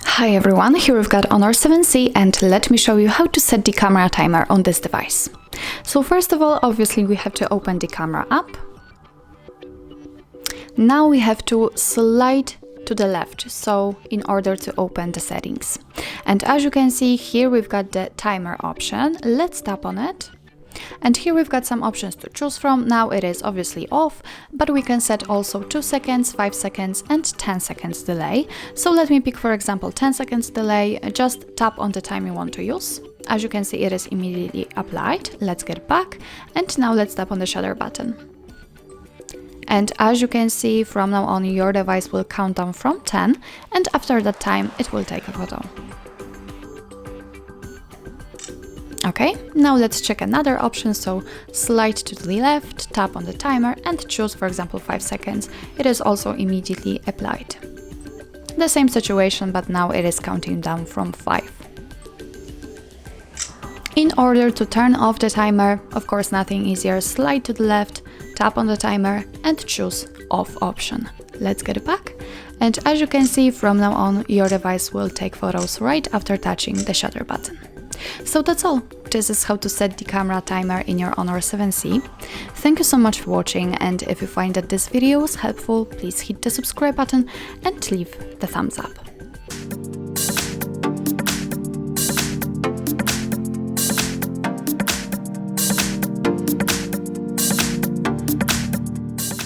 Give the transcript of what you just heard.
Hi everyone, here we've got Honor 7C and let me show you how to set the camera timer on this device. So first of all, obviously we have to open the camera app. Now we have to slide to the left, so in order to open the settings. And as you can see here, we've got the timer option. Let's tap on it. And here we've got some options to choose from. Now it is obviously off, but we can set also 2 seconds, 5 seconds and 10 seconds delay. So let me pick, for example, 10 seconds delay. Just tap on the time you want to use. As you can see, it is immediately applied. Let's get back. And now let's tap on the shutter button. And as you can see, from now on, your device will count down from 10, and after that time, it will take a photo. Okay, now let's check another option, so slide to the left, tap on the timer and choose, for example, 5 seconds. It is also immediately applied. The same situation, but now it is counting down from 5. In order to turn off the timer, of course nothing easier, slide to the left, tap on the timer and choose off option. Let's get it back. And as you can see, from now on, your device will take photos right after touching the shutter button. So that's all. This is how to set the camera timer in your Honor 7C. Thank you so much for watching, and if you find that this video was helpful, please hit the subscribe button and leave the thumbs up.